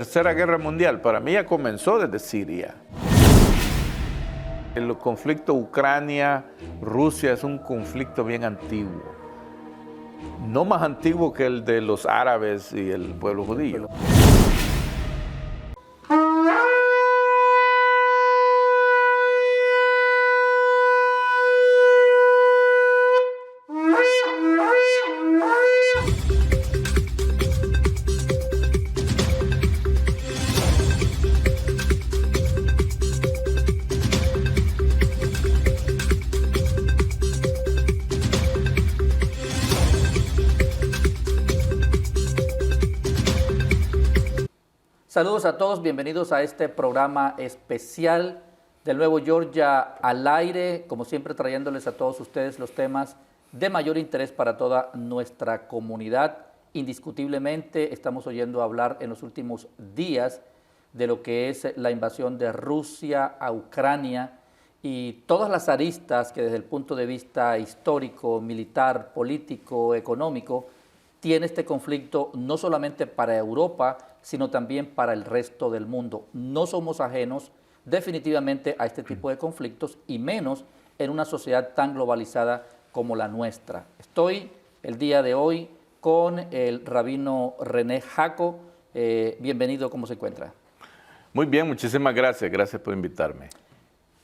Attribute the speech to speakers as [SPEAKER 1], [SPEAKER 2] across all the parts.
[SPEAKER 1] Tercera Guerra Mundial para mí ya comenzó desde Siria. El conflicto Ucrania-Rusia es un conflicto bien antiguo. No más antiguo que el de los árabes y el pueblo judío.
[SPEAKER 2] Saludos a todos, bienvenidos a este programa especial del Nuevo Georgia al aire, como siempre trayéndoles a todos ustedes los temas de mayor interés para toda nuestra comunidad. Indiscutiblemente estamos oyendo hablar en los últimos días de lo que es la invasión de Rusia a Ucrania y todas las aristas que desde el punto de vista histórico, militar, político, económico, tiene este conflicto no solamente para Europa, sino también para el resto del mundo. No somos ajenos definitivamente a este tipo de conflictos y menos en una sociedad tan globalizada como la nuestra. Estoy el día de hoy con el rabino René Jaco. Bienvenido, ¿cómo se encuentra?
[SPEAKER 1] Muy bien, muchísimas gracias. Gracias por invitarme.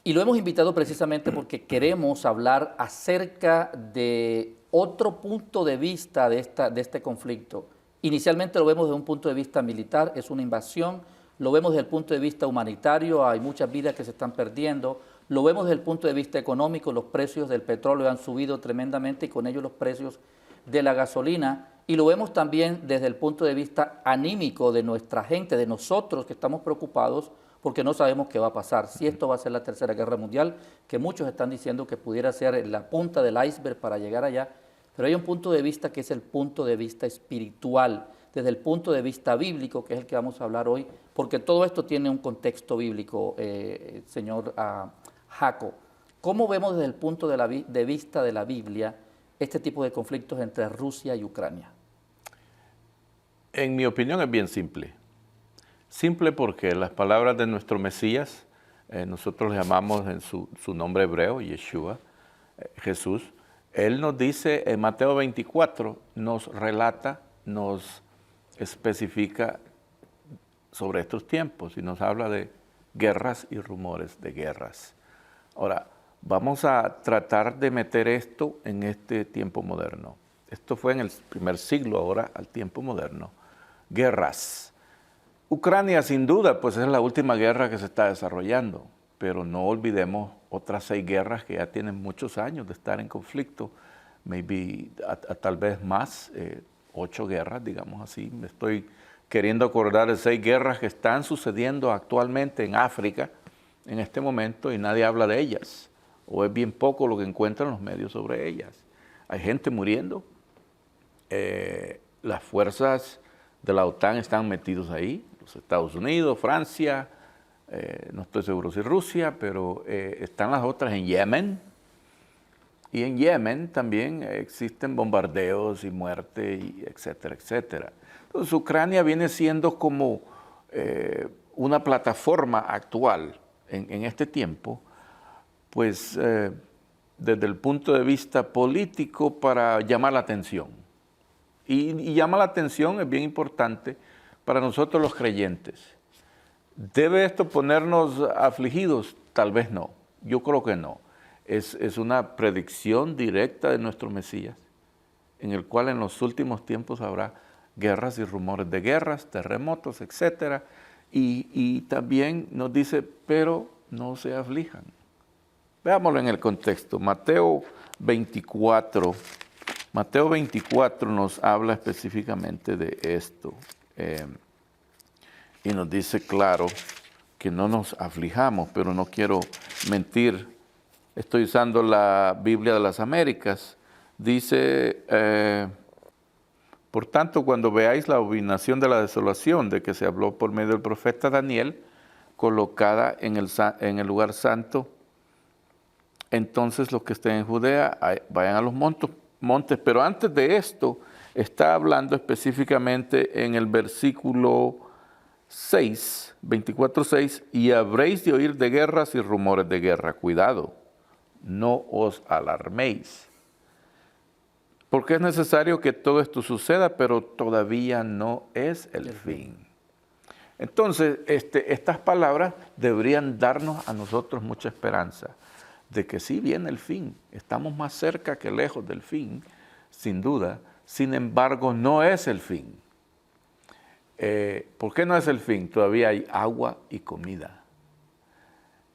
[SPEAKER 2] Y lo hemos invitado precisamente porque queremos hablar acerca de otro punto de vista de este conflicto. Inicialmente lo vemos desde un punto de vista militar, es una invasión, lo vemos desde el punto de vista humanitario, hay muchas vidas que se están perdiendo, lo vemos desde el punto de vista económico, los precios del petróleo han subido tremendamente y con ello los precios de la gasolina, y lo vemos también desde el punto de vista anímico de nuestra gente, de nosotros que estamos preocupados porque no sabemos qué va a pasar, si esto va a ser la Tercera Guerra Mundial, que muchos están diciendo que pudiera ser la punta del iceberg para llegar allá, pero hay un punto de vista que es el punto de vista espiritual, desde el punto de vista bíblico, que es el que vamos a hablar hoy, porque todo esto tiene un contexto bíblico, señor Jaco. ¿Cómo vemos desde el punto de vista de la Biblia este tipo de conflictos entre Rusia y Ucrania?
[SPEAKER 1] En mi opinión es bien simple. Simple porque las palabras de nuestro Mesías, nosotros le llamamos en su nombre hebreo, Yeshua, Jesús. Él nos dice en Mateo 24, nos relata, nos especifica sobre estos tiempos y nos habla de guerras y rumores de guerras. Ahora, vamos a tratar de meter esto en este tiempo moderno. Esto fue en el primer siglo, ahora al tiempo moderno. Guerras. Ucrania, sin duda, pues es la última guerra que se está desarrollando, pero no olvidemos otras 6 guerras que ya tienen muchos años de estar en conflicto, maybe tal vez más, 8 guerras, digamos así. Me estoy queriendo acordar de 6 guerras que están sucediendo actualmente en África en este momento y nadie habla de ellas, o es bien poco lo que encuentran los medios sobre ellas. Hay gente muriendo, las fuerzas de la OTAN están metidos ahí, los Estados Unidos, Francia, no estoy seguro si Rusia, pero están las otras en Yemen. Y en Yemen también existen bombardeos y muerte, y etcétera, etcétera. Entonces Ucrania viene siendo como una plataforma actual en este tiempo, pues desde el punto de vista político para llamar la atención. Y llama la atención, es bien importante para nosotros los creyentes. ¿Debe esto ponernos afligidos? Tal vez no. Yo creo que no. Es una predicción directa de nuestro Mesías, en el cual en los últimos tiempos habrá guerras y rumores de guerras, terremotos, etc. Y también nos dice, pero no se aflijan. Veámoslo en el contexto. Mateo 24 nos habla específicamente de esto. Y nos dice claro que no nos aflijamos, pero no quiero mentir. Estoy usando la Biblia de las Américas. Dice, por tanto, cuando veáis la abominación de la desolación de que se habló por medio del profeta Daniel, colocada en el lugar santo, entonces los que estén en Judea vayan a los montes. Pero antes de esto, está hablando específicamente en el versículo 6, 24:6, y habréis de oír de guerras y rumores de guerra. Cuidado, no os alarméis. Porque es necesario que todo esto suceda, pero todavía no es el fin. Entonces, estas palabras deberían darnos a nosotros mucha esperanza de que sí viene el fin. Estamos más cerca que lejos del fin, sin duda. Sin embargo, no es el fin. ¿Por qué no es el fin? Todavía hay agua y comida.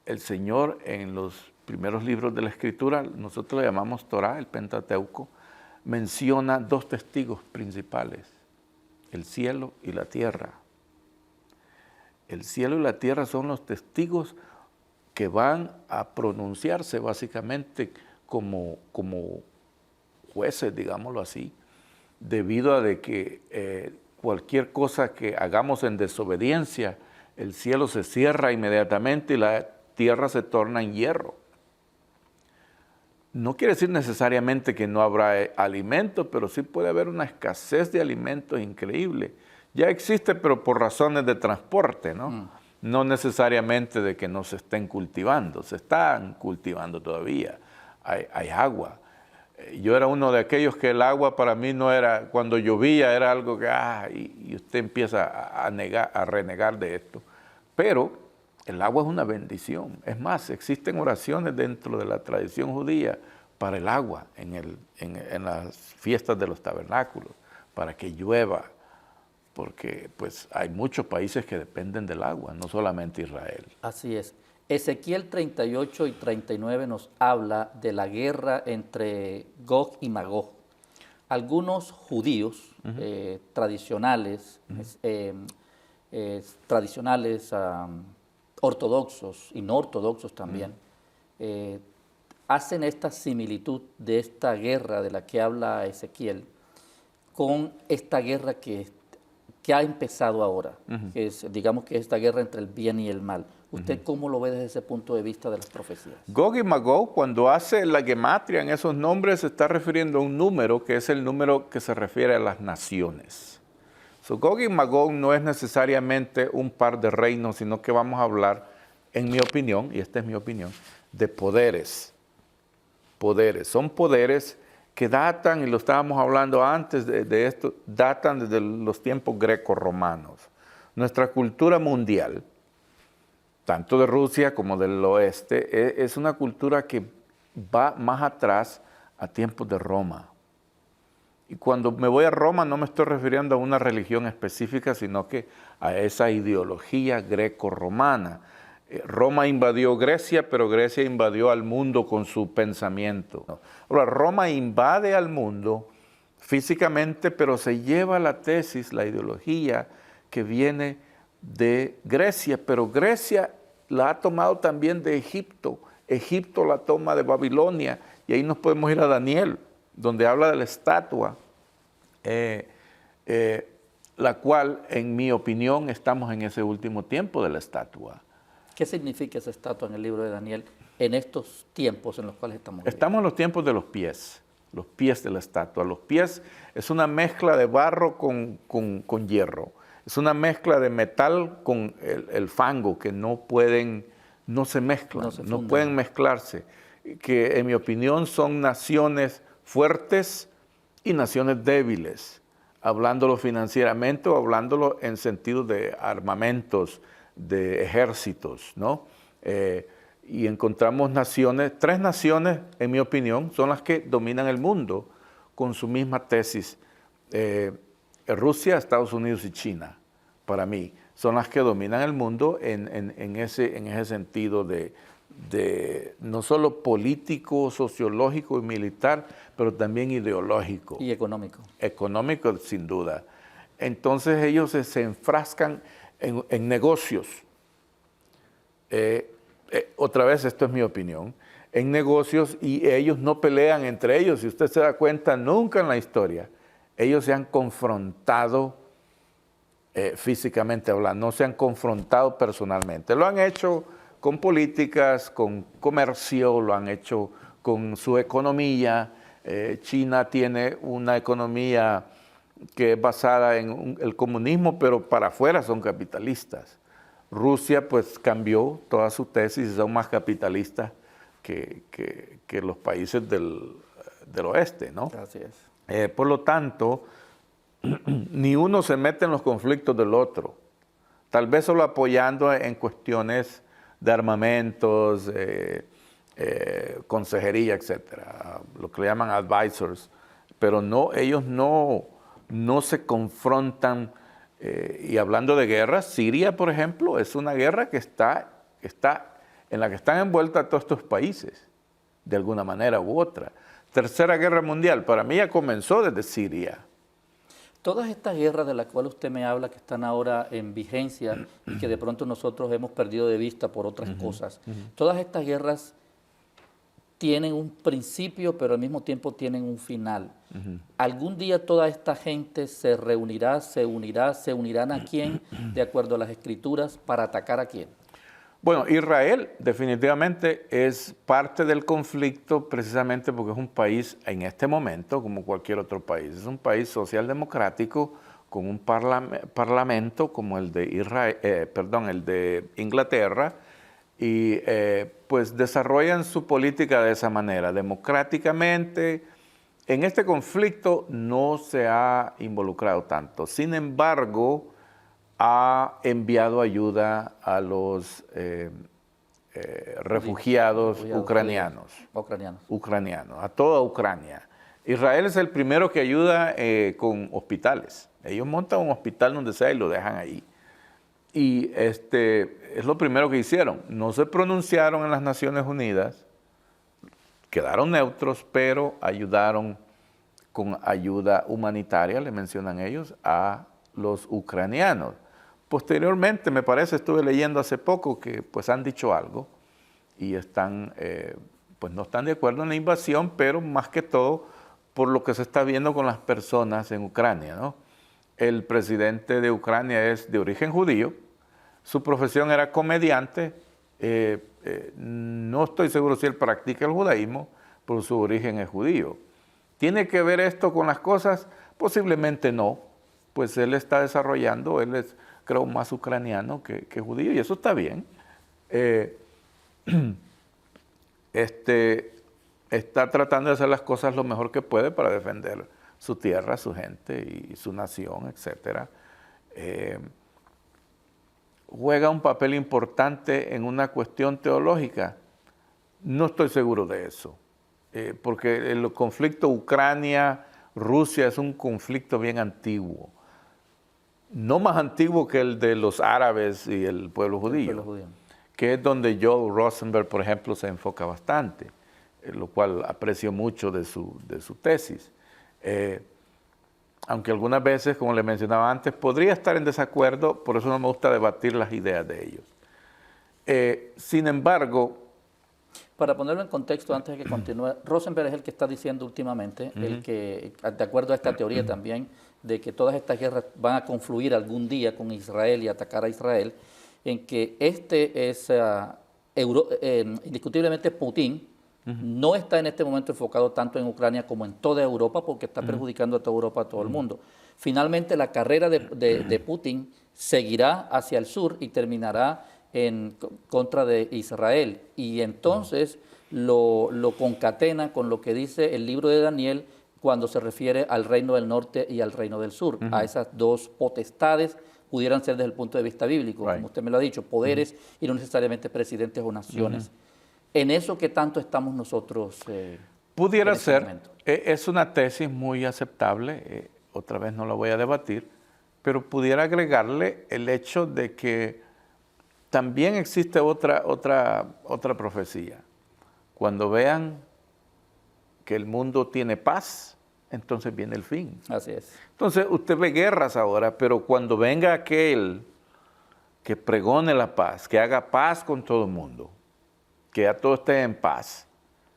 [SPEAKER 1] El Señor en los primeros libros de la Escritura, nosotros le llamamos Torá, el Pentateuco, menciona dos testigos principales, el cielo y la tierra. El cielo y la tierra son los testigos que van a pronunciarse básicamente como jueces, digámoslo así, debido a de que cualquier cosa que hagamos en desobediencia, el cielo se cierra inmediatamente y la tierra se torna en hierro. No quiere decir necesariamente que no habrá alimento, pero sí puede haber una escasez de alimentos increíble. Ya existe, pero por razones de transporte, ¿no? No necesariamente de que no se estén cultivando, se están cultivando todavía. Hay agua. Yo era uno de aquellos que el agua para mí no era, cuando llovía era algo que, y usted empieza a renegar de esto. Pero el agua es una bendición. Es más, existen oraciones dentro de la tradición judía para el agua en las fiestas de los tabernáculos, para que llueva, porque pues hay muchos países que dependen del agua, no solamente Israel.
[SPEAKER 2] Así es. Ezequiel 38 y 39 nos habla de la guerra entre Gog y Magog. Algunos judíos tradicionales, ortodoxos y no ortodoxos también, hacen esta similitud de esta guerra de la que habla Ezequiel con esta guerra que ha empezado ahora, que es, digamos que es esta guerra entre el bien y el mal. ¿Usted cómo lo ve desde ese punto de vista de las profecías?
[SPEAKER 1] Gog y Magog, cuando hace la gematria en esos nombres, se está refiriendo a un número que es el número que se refiere a las naciones. Gog y Magog no es necesariamente un par de reinos, sino que vamos a hablar, en mi opinión, y esta es mi opinión, de poderes. Poderes. Son poderes que datan, y lo estábamos hablando antes de esto, datan desde los tiempos greco-romanos. Nuestra cultura mundial, tanto de Rusia como del oeste, es una cultura que va más atrás a tiempos de Roma. Y cuando me voy a Roma no me estoy refiriendo a una religión específica, sino que a esa ideología greco-romana. Roma invadió Grecia, pero Grecia invadió al mundo con su pensamiento. Ahora, Roma invade al mundo físicamente, pero se lleva la tesis, la ideología que viene de Grecia, pero Grecia la ha tomado también de Egipto. Egipto la toma de Babilonia, y ahí nos podemos ir a Daniel, donde habla de la estatua, la cual, en mi opinión, estamos en ese último tiempo de la estatua.
[SPEAKER 2] ¿Qué significa esa estatua en el libro de Daniel en estos tiempos en los cuales estamos viviendo?
[SPEAKER 1] Estamos en los tiempos de los pies de la estatua. Los pies es una mezcla de barro con hierro. Es una mezcla de metal con el fango, que no se mezclan, no pueden mezclarse. Que en mi opinión son naciones fuertes y naciones débiles, hablándolo financieramente o hablándolo en sentido de armamentos, de ejércitos, ¿no? Y encontramos naciones, 3 naciones, en mi opinión, son las que dominan el mundo con su misma tesis. Rusia, Estados Unidos y China, para mí, son las que dominan el mundo en ese sentido de no solo político, sociológico y militar, pero también ideológico.
[SPEAKER 2] Y económico.
[SPEAKER 1] Económico, sin duda. Entonces ellos se enfrascan en negocios. Otra vez, esto es mi opinión, en negocios, y ellos no pelean entre ellos. Si usted se da cuenta, nunca en la historia ellos se han confrontado físicamente hablando, no se han confrontado personalmente. Lo han hecho con políticas, con comercio, lo han hecho con su economía. China tiene una economía que es basada en el comunismo, pero para afuera son capitalistas. Rusia pues cambió toda su tesis y son más capitalistas que los países del oeste, ¿no?
[SPEAKER 2] Así es.
[SPEAKER 1] Por lo tanto, ni uno se mete en los conflictos del otro. Tal vez solo apoyando en cuestiones de armamentos, consejería, etcétera, lo que le llaman advisors, pero no, ellos no se confrontan. Y hablando de guerras, Siria, por ejemplo, es una guerra que en la que están envueltos todos estos países, de alguna manera u otra. Tercera Guerra Mundial, para mí ya comenzó desde Siria.
[SPEAKER 2] Todas estas guerras de las cuales usted me habla, que están ahora en vigencia y que de pronto nosotros hemos perdido de vista por otras cosas, todas estas guerras tienen un principio, pero al mismo tiempo tienen un final. ¿Algún día toda esta gente se reunirá, se unirán a quién, de acuerdo a las escrituras, para atacar a quién?
[SPEAKER 1] Bueno, Israel definitivamente es parte del conflicto precisamente porque es un país en este momento, como cualquier otro país, es un país socialdemocrático con un parlamento como el de el de Inglaterra, y pues desarrollan su política de esa manera, democráticamente. En este conflicto no se ha involucrado tanto. Sin embargo, ha enviado ayuda a los refugiados ucranianos, a toda Ucrania. Israel es el primero que ayuda con hospitales. Ellos montan un hospital donde sea y lo dejan ahí. Y es lo primero que hicieron. No se pronunciaron en las Naciones Unidas, quedaron neutros, pero ayudaron con ayuda humanitaria, le mencionan ellos, a los ucranianos. Posteriormente, me parece, estuve leyendo hace poco que pues han dicho algo y están, pues no están de acuerdo en la invasión, pero más que todo por lo que se está viendo con las personas en Ucrania, ¿no? El presidente de Ucrania es de origen judío, su profesión era comediante, no estoy seguro si él practica el judaísmo, pero su origen es judío. ¿Tiene que ver esto con las cosas? Posiblemente no, pues él está desarrollando, él es creo más ucraniano que judío y eso está bien. Está tratando de hacer las cosas lo mejor que puede para defender su tierra, su gente y su nación, etc. ¿Juega un papel importante en una cuestión teológica? No estoy seguro de eso, porque el conflicto Ucrania-Rusia es un conflicto bien antiguo. No más antiguo que el de los árabes y el pueblo judío, que es donde Joel Rosenberg, por ejemplo, se enfoca bastante, lo cual aprecio mucho de su tesis. Aunque algunas veces, como le mencionaba antes, podría estar en desacuerdo, por eso no me gusta debatir las ideas de ellos. Sin embargo...
[SPEAKER 2] Para ponerlo en contexto, antes de que continúe, Rosenberg es el que está diciendo últimamente, el que, de acuerdo a esta teoría también, de que todas estas guerras van a confluir algún día con Israel y atacar a Israel, en que es indiscutiblemente Putin, no está en este momento enfocado tanto en Ucrania como en toda Europa, porque está perjudicando a toda Europa, a todo el mundo. Finalmente, la carrera de Putin seguirá hacia el sur y terminará en contra de Israel. Y entonces lo concatena con lo que dice el libro de Daniel cuando se refiere al reino del norte y al reino del sur. A esas dos potestades pudieran ser desde el punto de vista bíblico, como usted me lo ha dicho, poderes y no necesariamente presidentes o naciones. En eso que tanto estamos nosotros
[SPEAKER 1] pudiera ser, es una tesis muy aceptable, otra vez no la voy a debatir, pero pudiera agregarle el hecho de que también existe otra profecía. Cuando vean que el mundo tiene paz, entonces viene el fin.
[SPEAKER 2] Así es.
[SPEAKER 1] Entonces usted ve guerras ahora, pero cuando venga aquel que pregone la paz, que haga paz con todo el mundo, que ya todo esté en paz,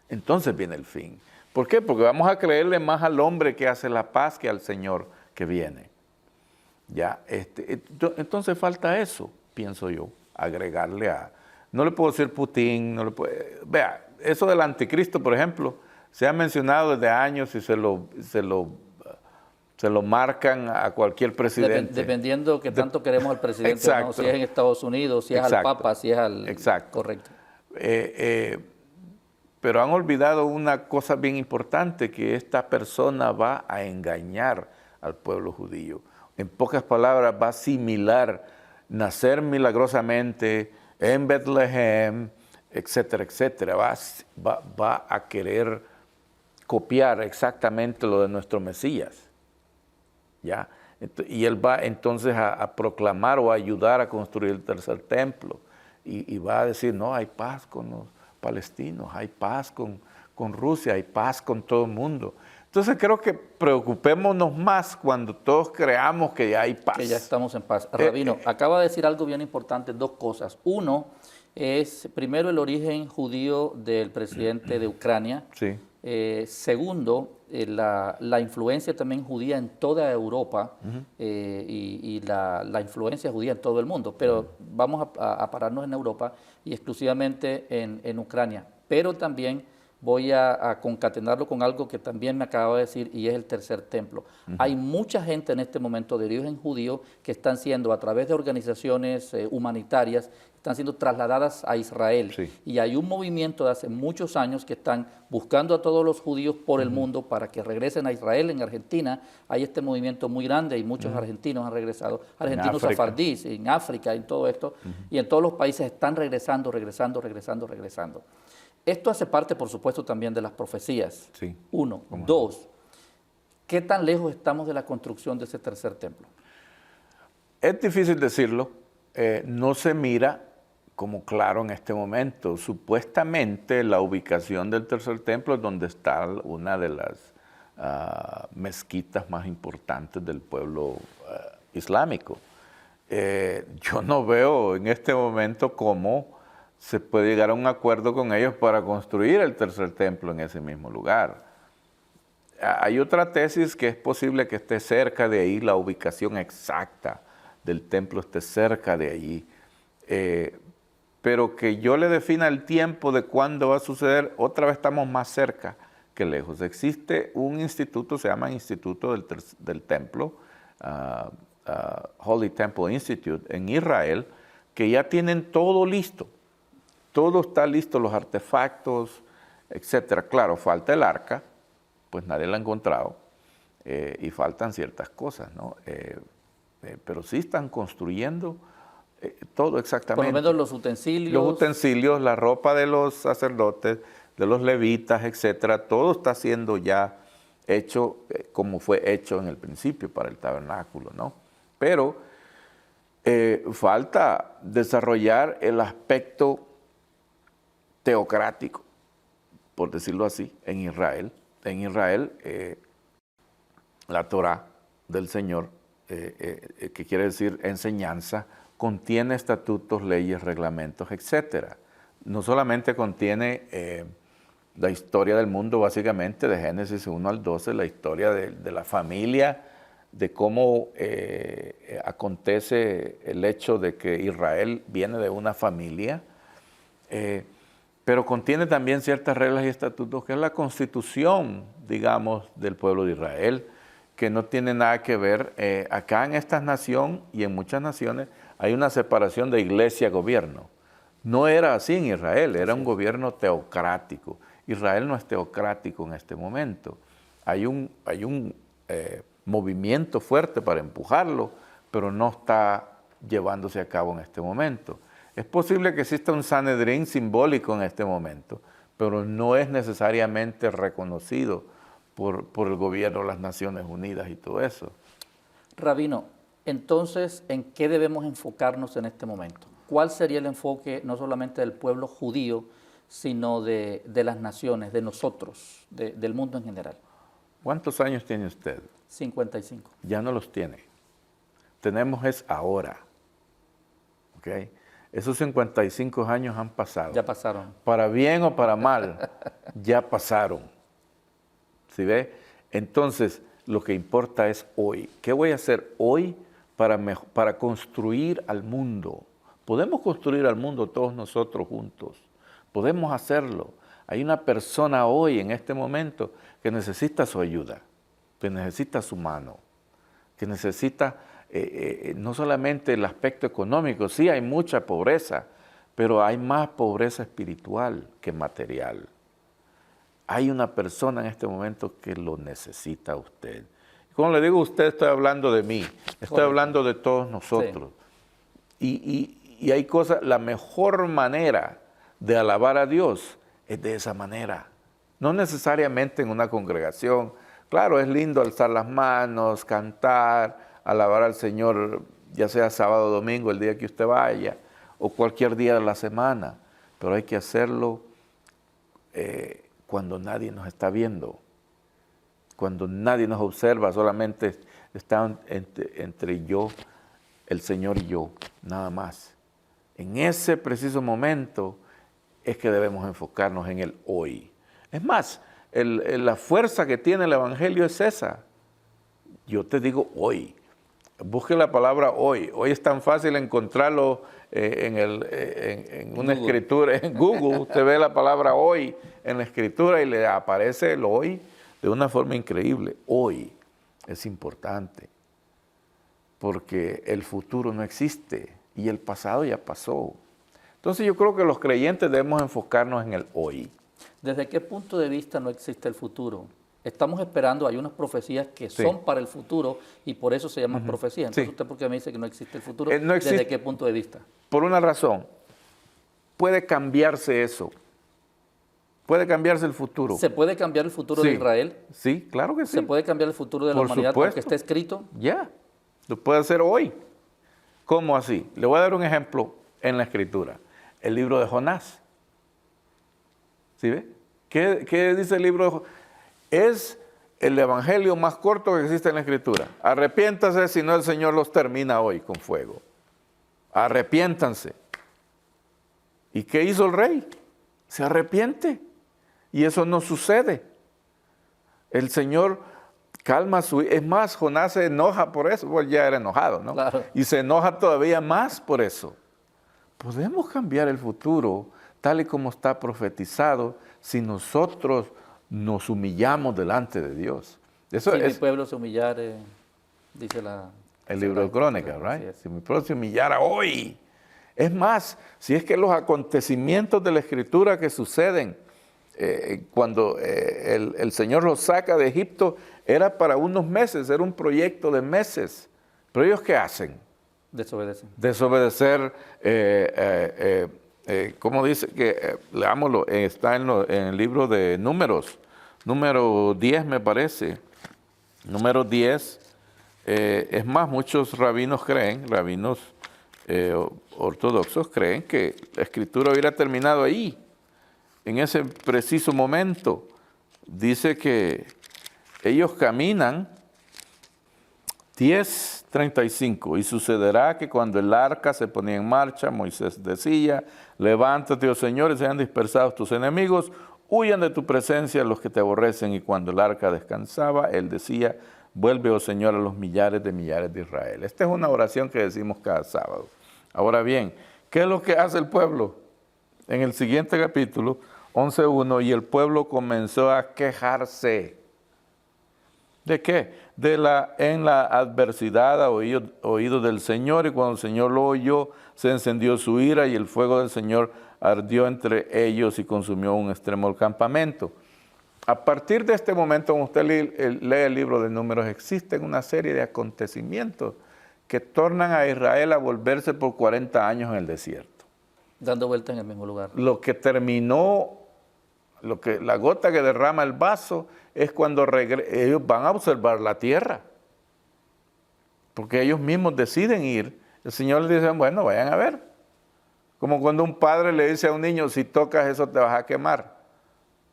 [SPEAKER 1] entonces viene el fin. ¿Por qué? Porque vamos a creerle más al hombre que hace la paz que al Señor que viene. Ya, entonces falta eso, pienso yo, agregarle a... No le puedo decir Putin, no le puedo... Vea, eso del anticristo, por ejemplo, se ha mencionado desde años y se lo Se lo marcan a cualquier presidente.
[SPEAKER 2] Dependiendo que tanto queremos al presidente,
[SPEAKER 1] exacto.
[SPEAKER 2] ¿no? Si es en Estados Unidos, si es
[SPEAKER 1] exacto.
[SPEAKER 2] al Papa, si es al...
[SPEAKER 1] Exacto.
[SPEAKER 2] Correcto.
[SPEAKER 1] Pero han olvidado una cosa bien importante, que esta persona va a engañar al pueblo judío. En pocas palabras, va a asimilar nacer milagrosamente en Betlehem, etcétera, etcétera. Va a querer copiar exactamente lo de nuestro Mesías. ¿Ya? Y él va entonces a proclamar o a ayudar a construir el tercer templo. Y va a decir, no, hay paz con los palestinos, hay paz con Rusia, hay paz con todo el mundo. Entonces creo que preocupémonos más cuando todos creamos que ya hay paz.
[SPEAKER 2] Que ya estamos en paz. Rabino, acaba de decir algo bien importante, dos cosas. Uno es, primero, el origen judío del presidente de Ucrania.
[SPEAKER 1] Sí.
[SPEAKER 2] Segundo, la influencia también judía en toda Europa y la influencia judía en todo el mundo. Pero vamos a pararnos en Europa y exclusivamente en Ucrania. Pero también voy a concatenarlo con algo que también me acaba de decir, y es el tercer templo. Hay mucha gente en este momento de origen judío que están siendo, a través de organizaciones humanitarias, están siendo trasladadas a Israel.
[SPEAKER 1] Sí.
[SPEAKER 2] Y hay un movimiento de hace muchos años que están buscando a todos los judíos por el mundo para que regresen a Israel. En Argentina hay este movimiento muy grande y muchos argentinos han regresado. Argentinos sefardíes, en África, en todo esto. Y en todos los países están regresando. Esto hace parte, por supuesto, también de las profecías.
[SPEAKER 1] Sí.
[SPEAKER 2] Uno. Dos, ¿qué tan lejos estamos de la construcción de ese tercer templo?
[SPEAKER 1] Es difícil decirlo. No se mira como claro en este momento. Supuestamente la ubicación del tercer templo es donde está una de las mezquitas más importantes del pueblo islámico. Yo no veo en este momento cómo se puede llegar a un acuerdo con ellos para construir el tercer templo en ese mismo lugar. Hay otra tesis que es posible que esté cerca de ahí, la ubicación exacta del templo esté cerca de allí, pero que yo le defina el tiempo de cuándo va a suceder, otra vez estamos más cerca que lejos. Existe un instituto, se llama Instituto del Templo, Holy Temple Institute, en Israel, que ya tienen todo listo. Todo está listo, los artefactos, etcétera. Claro, falta el arca, pues nadie la ha encontrado, y faltan ciertas cosas, ¿no? Pero sí están construyendo todo exactamente.
[SPEAKER 2] Por lo menos los utensilios.
[SPEAKER 1] Los utensilios, la ropa de los sacerdotes, de los levitas, etcétera, todo está siendo ya hecho como fue hecho en el principio para el tabernáculo, ¿no? Pero falta desarrollar el aspecto teocrático, por decirlo así, en Israel. En Israel, la Torá del Señor, que quiere decir enseñanza, contiene estatutos, leyes, reglamentos, etcétera. No solamente contiene la historia del mundo, básicamente, de Génesis 1 al 12, la historia de la familia, de cómo acontece el hecho de que Israel viene de una familia, pero contiene también ciertas reglas y estatutos, que es la constitución, digamos, del pueblo de Israel, que no tiene nada que ver. Acá en esta nación y en muchas naciones hay una separación de iglesia-gobierno. No era así en Israel, era un gobierno teocrático. Israel no es teocrático en este momento. Hay un movimiento fuerte para empujarlo, pero no está llevándose a cabo en este momento. Es posible que exista un Sanedrín simbólico en este momento, pero no es necesariamente reconocido por el gobierno de las Naciones Unidas y todo eso.
[SPEAKER 2] Rabino, entonces, ¿en qué debemos enfocarnos en este momento? ¿Cuál sería el enfoque no solamente del pueblo judío, sino de las naciones, de nosotros, del mundo en general?
[SPEAKER 1] ¿Cuántos años tiene usted?
[SPEAKER 2] 55.
[SPEAKER 1] Ya no los tiene. Tenemos es ahora. ¿Ok? Esos 55 años han pasado.
[SPEAKER 2] Ya pasaron.
[SPEAKER 1] Para bien o para mal, ya pasaron. ¿Sí ve? Entonces, lo que importa es hoy. ¿Qué voy a hacer hoy para construir al mundo? Podemos construir al mundo todos nosotros juntos. Podemos hacerlo. Hay una persona hoy, en este momento, que necesita su ayuda, que necesita su mano. que necesita no solamente el aspecto económico, sí hay mucha pobreza, pero hay más pobreza espiritual que material. Hay una persona en este momento que lo necesita a usted. Como le digo a usted, estoy hablando de mí, estoy hablando de todos nosotros. Sí. Y hay cosas, la mejor manera de alabar a Dios es de esa manera. No necesariamente en una congregación. Claro, es lindo alzar las manos, cantar, alabar al Señor, ya sea sábado o domingo, el día que usted vaya, o cualquier día de la semana. Pero hay que hacerlo cuando nadie nos está viendo, cuando nadie nos observa, solamente está entre yo, el Señor y yo, nada más. En ese preciso momento es que debemos enfocarnos en el hoy. Es más, la fuerza que tiene el Evangelio es esa. Yo te digo hoy. Busque la palabra hoy. Hoy es tan fácil encontrarlo en una escritura, en Google. Usted ve la palabra hoy en la escritura y le aparece el hoy de una forma increíble. Hoy es importante porque el futuro no existe y el pasado ya pasó. Entonces yo creo que los creyentes debemos enfocarnos en el hoy.
[SPEAKER 2] ¿Desde qué punto de vista no existe el futuro? Estamos esperando, hay unas profecías que son para el futuro y por eso se llaman profecías. Entonces, ¿usted por qué me dice que no existe el futuro?
[SPEAKER 1] No existe,
[SPEAKER 2] ¿desde qué punto de vista?
[SPEAKER 1] Por una razón. Puede cambiarse eso. Puede cambiarse el futuro.
[SPEAKER 2] ¿Se puede cambiar el futuro de Israel?
[SPEAKER 1] Sí, claro que sí.
[SPEAKER 2] ¿Se puede cambiar el futuro de la humanidad porque está escrito?
[SPEAKER 1] Ya, lo puede hacer hoy. ¿Cómo así? Le voy a dar un ejemplo en la Escritura. El libro de Jonás. ¿Sí ve? ¿Qué dice el libro de Jonás? Es el evangelio más corto que existe en la Escritura. Arrepiéntase, si no el Señor los termina hoy con fuego. Arrepiéntanse. ¿Y qué hizo el rey? Se arrepiente. Y eso no sucede. El Señor calma su... Es más, Jonás se enoja por eso. Pues ya era enojado, ¿no?
[SPEAKER 2] Claro.
[SPEAKER 1] Y se enoja todavía más por eso. Podemos cambiar el futuro tal y como está profetizado si nosotros nos humillamos delante de Dios. Eso
[SPEAKER 2] si mi pueblo se humillare, dice
[SPEAKER 1] el libro de Crónicas, ¿right? Si mi pueblo se humillara hoy. Es más, si es que los acontecimientos de la Escritura que suceden cuando el Señor los saca de Egipto, era para unos meses, era un proyecto de meses. Pero ellos, ¿qué hacen?
[SPEAKER 2] Desobedecen.
[SPEAKER 1] Desobedecer, ¿cómo dice? Leámoslo, está en el libro de Números, número 10 me parece. Número 10, es más, muchos rabinos creen, ortodoxos creen que la Escritura hubiera terminado ahí, en ese preciso momento. Dice que ellos caminan 10:35, y sucederá que cuando el arca se ponía en marcha, Moisés decía: levántate, oh Señor, y sean dispersados tus enemigos, huyan de tu presencia los que te aborrecen. Y cuando el arca descansaba, él decía: vuelve, oh Señor, a los millares de Israel. Esta es una oración que decimos cada sábado. Ahora bien, ¿qué es lo que hace el pueblo? En el siguiente capítulo, 11:1, y el pueblo comenzó a quejarse. ¿De qué? En la adversidad ha oído del Señor, y cuando el Señor lo oyó, se encendió su ira, y el fuego del Señor ardió entre ellos y consumió un extremo del campamento. A partir de este momento, cuando usted lee el libro de Números, existen una serie de acontecimientos que tornan a Israel a volverse por 40 años en el desierto.
[SPEAKER 2] Dando vueltas en el mismo lugar.
[SPEAKER 1] Lo que terminó, la gota que derrama el vaso, es cuando ellos van a observar la tierra. Porque ellos mismos deciden ir. El Señor les dice: bueno, vayan a ver. Como cuando un padre le dice a un niño: si tocas eso te vas a quemar.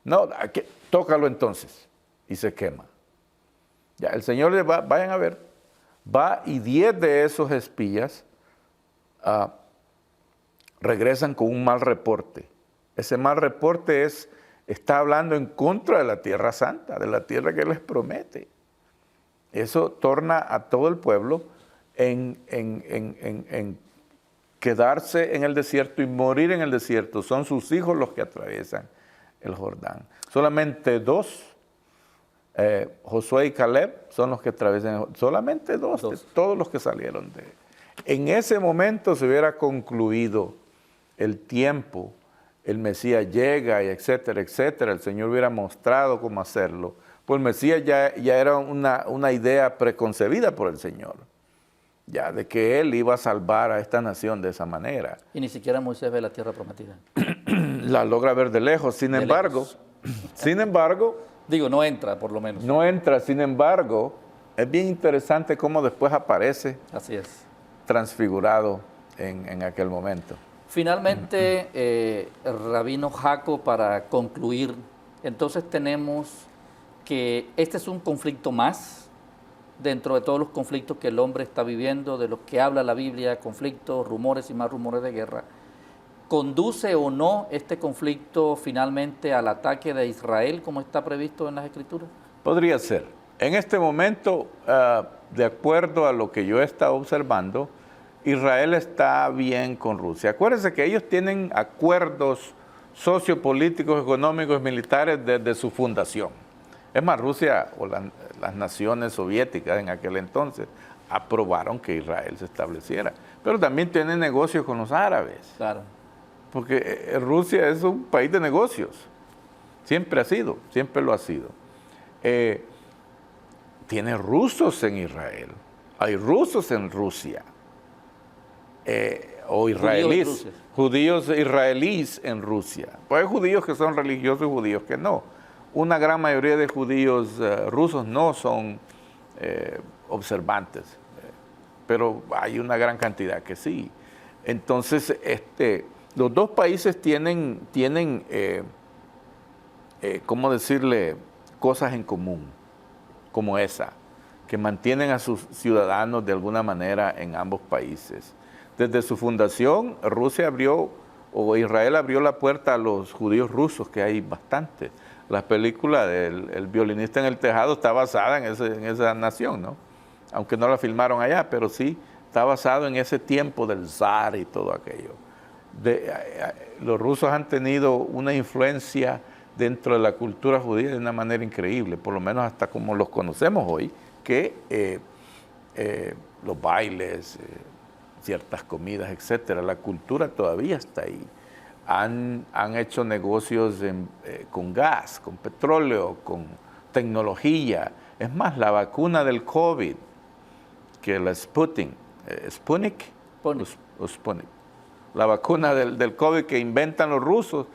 [SPEAKER 1] No, tócalo entonces. Y se quema. Ya, el Señor les va, vayan a ver. Va, y 10 de esos espías regresan con un mal reporte. Ese mal reporte está hablando en contra de la tierra santa, de la tierra que les promete. Eso torna a todo el pueblo en quedarse en el desierto y morir en el desierto. Son sus hijos los que atraviesan el Jordán. Solamente 2 Josué y Caleb son los que atraviesan, solamente dos de todos los que salieron de. En ese momento se hubiera concluido el tiempo, el Mesías llega, y etcétera, etcétera, el Señor hubiera mostrado cómo hacerlo, pues el Mesías ya era una idea preconcebida por el Señor, ya de que Él iba a salvar a esta nación de esa manera.
[SPEAKER 2] Y ni siquiera Moisés ve la tierra prometida.
[SPEAKER 1] La logra ver de lejos, sin embargo,
[SPEAKER 2] digo, no entra por lo menos.
[SPEAKER 1] No entra, sin embargo, es bien interesante cómo después aparece.
[SPEAKER 2] Así es.
[SPEAKER 1] Transfigurado en aquel momento.
[SPEAKER 2] Finalmente, Rabino Jaco, para concluir, entonces tenemos que este es un conflicto más dentro de todos los conflictos que el hombre está viviendo, de los que habla la Biblia, conflictos, rumores y más rumores de guerra. ¿Conduce o no este conflicto finalmente al ataque de Israel como está previsto en las Escrituras?
[SPEAKER 1] Podría ser. En este momento, de acuerdo a lo que yo he estado observando, Israel está bien con Rusia. Acuérdense que ellos tienen acuerdos sociopolíticos, económicos, militares desde su fundación. Es más, Rusia o las naciones soviéticas en aquel entonces aprobaron que Israel se estableciera. Pero también tienen negocios con los árabes.
[SPEAKER 2] Claro.
[SPEAKER 1] Porque Rusia es un país de negocios. Siempre lo ha sido. Tiene rusos en Israel. Hay rusos en Rusia. O israelíes, judíos israelíes en Rusia. Pues hay judíos que son religiosos y judíos que no. Una gran mayoría de judíos rusos no son observantes, pero hay una gran cantidad que sí. Entonces, los dos países tienen ¿cómo decirle?, cosas en común, como esa, que mantienen a sus ciudadanos de alguna manera en ambos países. Desde su fundación, Israel abrió la puerta a los judíos rusos, que hay bastante. La película del violinista en el tejado está basada en esa nación, ¿no? Aunque no la filmaron allá, pero sí está basado en ese tiempo del zar y todo aquello. Los rusos han tenido una influencia dentro de la cultura judía de una manera increíble, por lo menos hasta como los conocemos hoy, que los bailes, ciertas comidas, etcétera, la cultura todavía está ahí. Han hecho negocios con gas, con petróleo, con tecnología. Es más, la vacuna del COVID, que la Sputnik, la vacuna del COVID que inventan los rusos,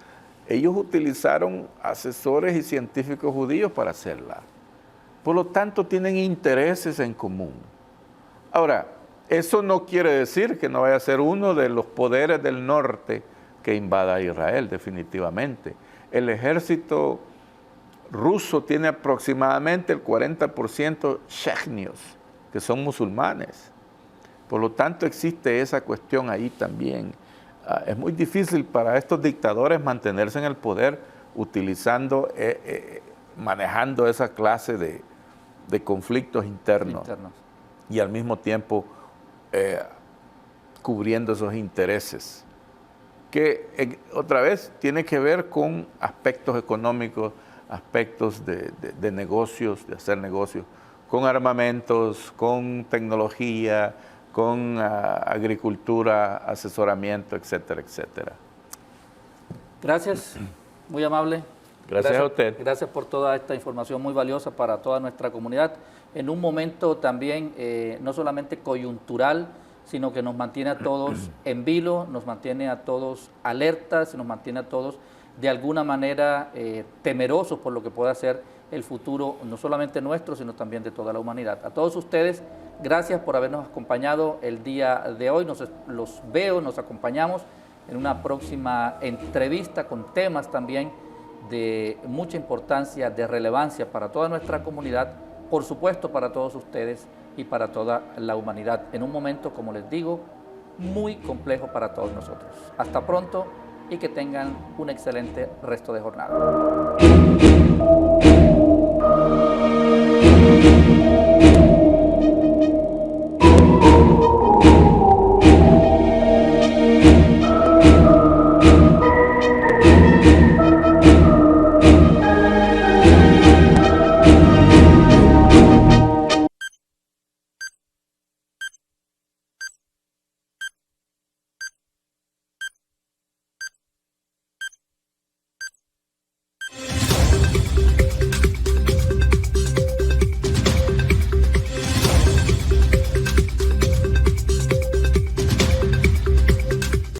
[SPEAKER 1] ellos utilizaron asesores y científicos judíos para hacerla. Por lo tanto, tienen intereses en común. Ahora, eso no quiere decir que no vaya a ser uno de los poderes del norte que invada a Israel, definitivamente. El ejército ruso tiene aproximadamente el 40% chechenios, que son musulmanes. Por lo tanto, existe esa cuestión ahí también. Es muy difícil para estos dictadores mantenerse en el poder utilizando, manejando esa clase de conflictos internos. Y al mismo tiempo cubriendo esos intereses, que otra vez tiene que ver con aspectos económicos, aspectos de negocios, de hacer negocios, con armamentos, con tecnología, con agricultura, asesoramiento, etcétera, etcétera.
[SPEAKER 2] Gracias, muy amable.
[SPEAKER 1] Gracias a usted.
[SPEAKER 2] Gracias por toda esta información muy valiosa para toda nuestra comunidad, en un momento también no solamente coyuntural, sino que nos mantiene a todos en vilo, nos mantiene a todos alertas, nos mantiene a todos de alguna manera temerosos por lo que pueda ser el futuro, no solamente nuestro, sino también de toda la humanidad. A todos ustedes, gracias por habernos acompañado el día de hoy. Nos acompañamos en una próxima entrevista con temas también de mucha importancia, de relevancia para toda nuestra comunidad, por supuesto para todos ustedes y para toda la humanidad, en un momento, como les digo, muy complejo para todos nosotros. Hasta pronto y que tengan un excelente resto de jornada.